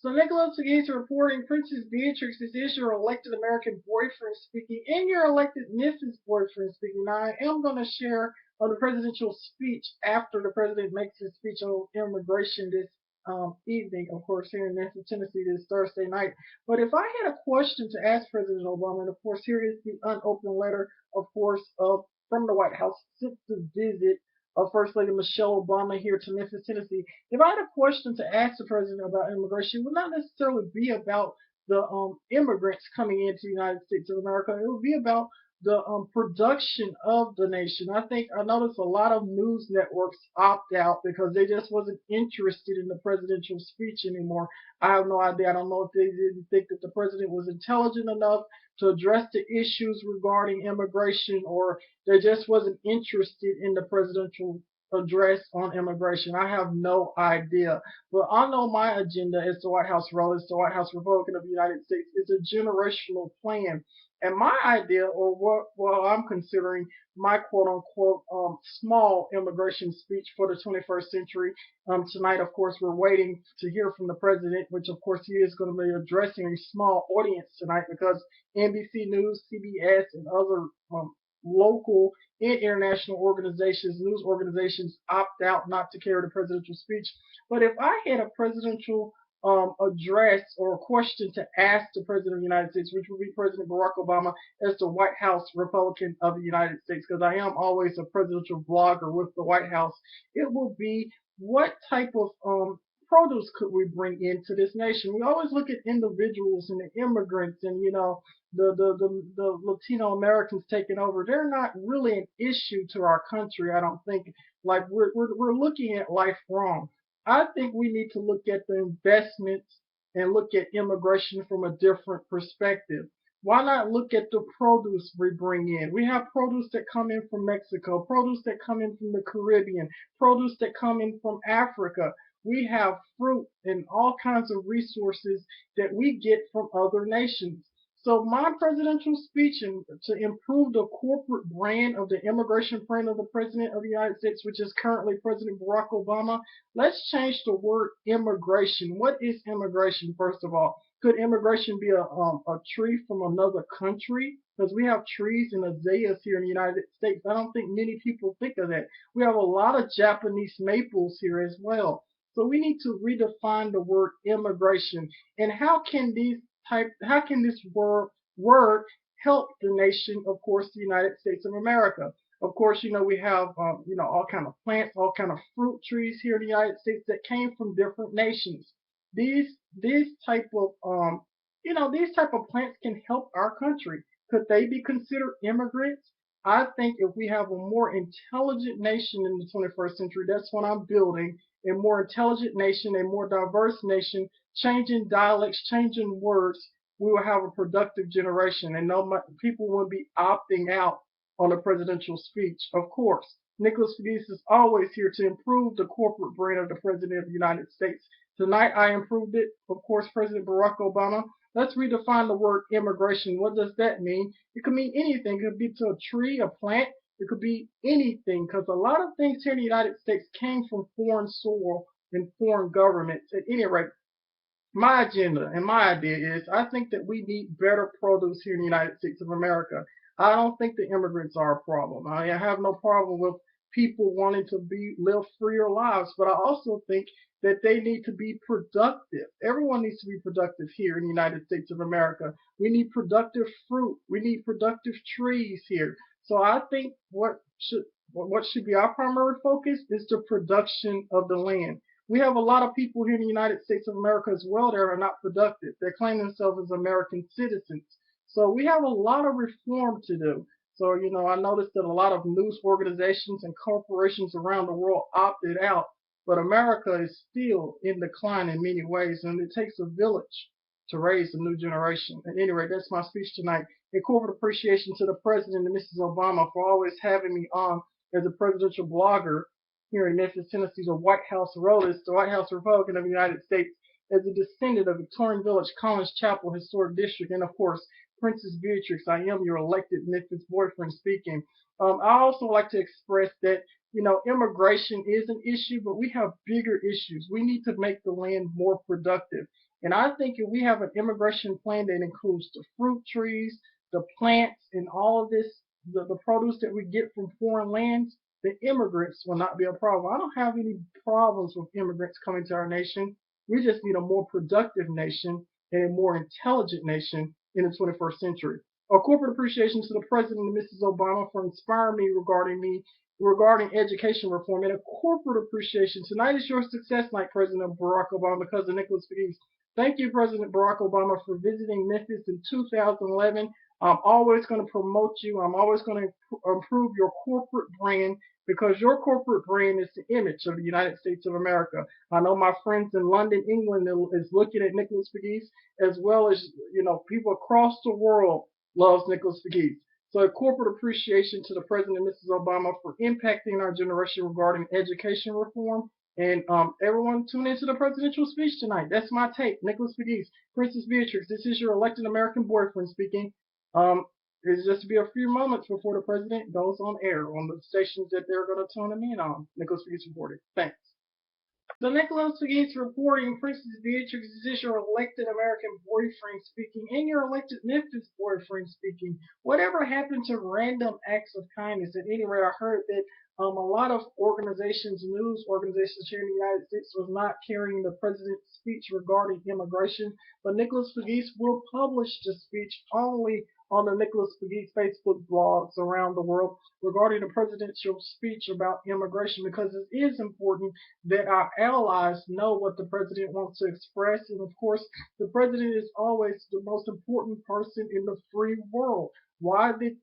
So Nicholas Pegues reporting Princess Beatrix, this is your elected American boyfriend speaking, and your elected Mrs. Boyfriend speaking. Now, I am going to share the presidential speech after the president makes his speech on immigration this evening, of course, here in Memphis, Tennessee, this Thursday night. But if I had a question to ask President Obama, and of course, here is the unopened letter, of course, from the White House sent to visit First Lady Michelle Obama here to Memphis, Tennessee. If I had a question to ask the president about immigration, it would not necessarily be about the immigrants coming into the United States of America. It would be about the production of the nation. I noticed a lot of news networks opt out because they just wasn't interested in the presidential speech anymore. I have no idea. I don't know if they didn't think that the president was intelligent enough to address the issues regarding immigration, or they just wasn't interested in the presidential address on immigration. I have no idea. But I know my agenda as the White House role, as the White House Republican of the United States, is a generational plan. And my idea, or what I'm considering my quote unquote small immigration speech for the 21st century. Tonight, of course, we're waiting to hear from the president, which of course he is going to be addressing a small audience tonight because NBC News, CBS, and other local and international organizations, news organizations opt out not to carry the presidential speech. But if I had a presidential address or a question to ask the President of the United States, which would be President Barack Obama as the White House Republican of the United States, because I am always a presidential blogger with the White House, it will be what type of produce could we bring into this nation? We always look at individuals and the immigrants and, the Latino Americans taking over. They're not really an issue to our country, I don't think. Like we're looking at life wrong. I think we need to look at the investments and look at immigration from a different perspective. Why not look at the produce we bring in? We have produce that come in from Mexico, produce that come in from the Caribbean, produce that come in from Africa. We have fruit and all kinds of resources that we get from other nations. So my presidential speech and to improve the corporate brand of the immigration brand of the President of the United States, which is currently President Barack Obama, let's change the word immigration. What is immigration, first of all? Could immigration be a tree from another country? Because we have trees and azaleas here in the United States. I don't think many people think of that. We have a lot of Japanese maples here as well. So we need to redefine the word immigration. And how can this word help the nation, of course, the United States of America? Of course, we have, all kind of plants, all kind of fruit trees here in the United States that came from different nations. These type of, these type of plants can help our country. Could they be considered immigrants? I think if we have a more intelligent nation in the 21st century, that's what I'm building, a more intelligent nation, a more diverse nation, changing dialects, changing words, we will have a productive generation, and no people will be opting out on a presidential speech. Of course, Nicholas Pegues is always here to improve the corporate brand of the President of the United States. Tonight, I improved it. Of course, President Barack Obama. Let's redefine the word immigration. What does that mean? It could mean anything. It could be to a tree, a plant. It could be anything, because a lot of things here in the United States came from foreign soil and foreign governments. At any rate, my agenda and my idea is I think that we need better produce here in the United States of America. I don't think the immigrants are a problem. I have no problem with people wanting to live freer lives, but I also think that they need to be productive. Everyone needs to be productive here in the United States of America. We need productive fruit. We need productive trees here. So I think what should be our primary focus is the production of the land. We have a lot of people here in the United States of America as well that are not productive. They claim themselves as American citizens. So we have a lot of reform to do. So, I noticed that a lot of news organizations and corporations around the world opted out, but America is still in decline in many ways, and it takes a village to raise a new generation. At any rate, that's my speech tonight. A corporate appreciation to the President and Mrs. Obama for always having me on as a presidential blogger here in Memphis, Tennessee, the White House Rollers, the White House Republican of the United States, as a descendant of Victorian Village, Collins Chapel Historic District, and of course, Princess Beatrix. I am your elected Memphis boyfriend speaking. I also like to express that, immigration is an issue, but we have bigger issues. We need to make the land more productive. And I think if we have an immigration plan that includes the fruit trees, the plants, and all of this, the produce that we get from foreign lands, the immigrants will not be a problem. I don't have any problems with immigrants coming to our nation. We just need a more productive nation and a more intelligent nation in the 21st century. A corporate appreciation to the President and Mrs. Obama for inspiring me regarding education reform, and a corporate appreciation. Tonight is your success night, President Barack Obama, because of Nicholas Pegues. Thank you, President Barack Obama, for visiting Memphis in 2011. I'm always going to promote you. I'm always going to improve your corporate brand because your corporate brand is the image of the United States of America. I know my friends in London, England, is looking at Nicholas Pegues, as well as people across the world loves Nicholas Pegues. So a corporate appreciation to the President and Mrs. Obama for impacting our generation regarding education reform. And everyone tune into the presidential speech tonight. That's my take. Nicholas Pegues, Princess Beatrix, this is your elected American boyfriend speaking. It's just to be a few moments before the president goes on air on the stations that they're going to tune him in on. Nicholas Pegues reported. Thanks. The Nicholas Pegues reporting, Princess Beatrix, this is your elected American boyfriend speaking, and your elected Memphis boyfriend speaking. Whatever happened to random acts of kindness? At any rate, I heard that a lot of organizations, news organizations here in the United States, was not carrying the president's speech regarding immigration, but Nicholas Pegues will publish the speech only on the Nicholas Pegues Facebook blogs around the world regarding the presidential speech about immigration, because it is important that our allies know what the president wants to express. And of course, the president is always the most important person in the free world. Why did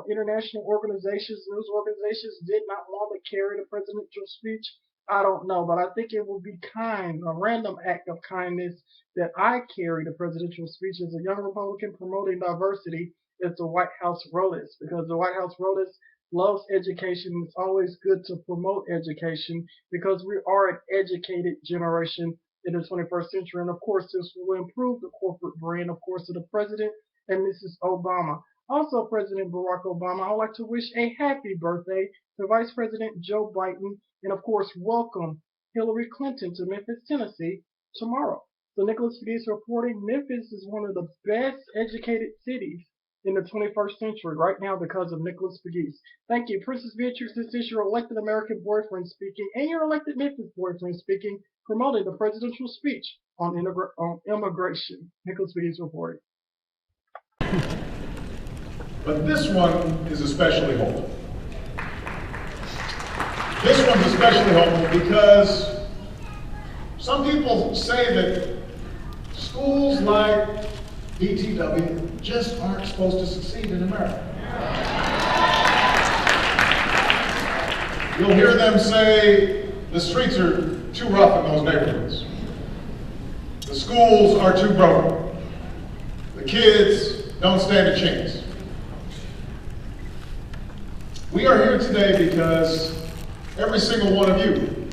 international organizations, news organizations, did not want to carry the presidential speech? I don't know, but I think it would be a random act of kindness that I carry the presidential speech as a young Republican promoting diversity as the White House wrote it, because the White House wrote it loves education. It's always good to promote education because we are an educated generation in the 21st century. And of course, this will improve the corporate brand, of course, of the president and Mrs. Obama. Also, President Barack Obama, I would like to wish a happy birthday to Vice President Joe Biden, and of course, welcome Hillary Clinton to Memphis, Tennessee tomorrow. So Nicholas Pegues reporting, Memphis is one of the best educated cities in the 21st century right now because of Nicholas Pegues. Thank you. Princess Beatrix, this is your elected American boyfriend speaking, and your elected Memphis boyfriend speaking, promoting the presidential speech on immigration. Nicholas Pegues reporting. But this one is especially hopeful. This one's especially hopeful because some people say that schools like BTW just aren't supposed to succeed in America. You'll hear them say the streets are too rough in those neighborhoods. The schools are too broken. The kids don't stand a chance. We are here today because every single one of you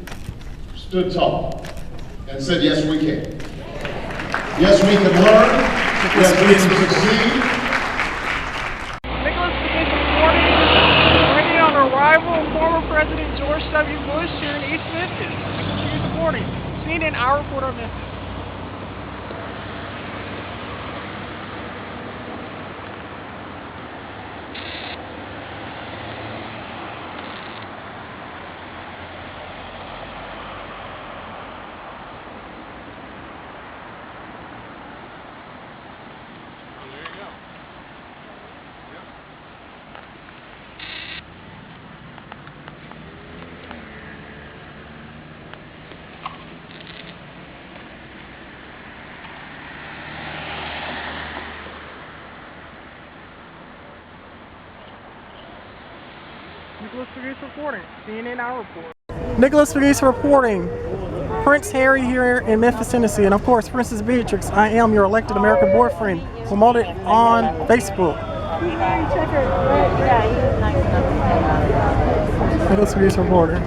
stood tall and said, yes, we can. Yes, we can learn. Yes, we can succeed. Nicholas Pegues reporting, bringing on arrival of former President George W. Bush here in East Memphis. Nicholas Pegues reporting, CNN, our reporter of Memphis. Nicholas Pegues reporting, CNN Our Report. Nicholas Pegues reporting, Prince Harry here in Memphis, Tennessee, and of course, Princess Beatrix, I am your elected American boyfriend, promoted on Facebook. Nicholas Pegues reporting.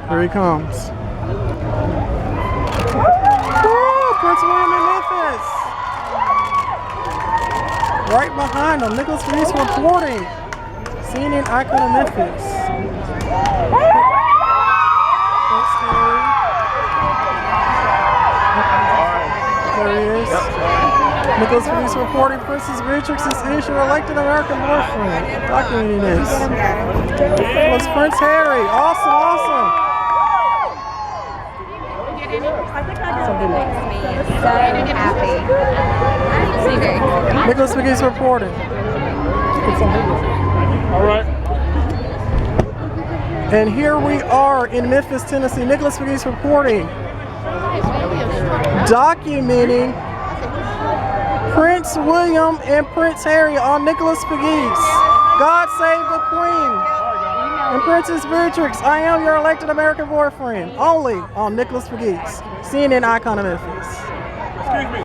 Here he comes. Prince William in Memphis. Right behind him, Nicholas Pegues reporting. CNN icon of Memphis. There he is. Nicholas Pegues reporting Princess Beatrix's issue elected American boyfriend. Documenting this. It was Prince Harry. Awesome, awesome. Nicholas Pegues reporting. All right. And here we are in Memphis, Tennessee. Nicholas Pegues reporting. Documenting Prince William and Prince Harry on Nicholas Pegues. God save the Queen. And Princess Beatrix, I am your elected American boyfriend. Only on Nicholas Pegues. CNN icon of Memphis. Excuse me.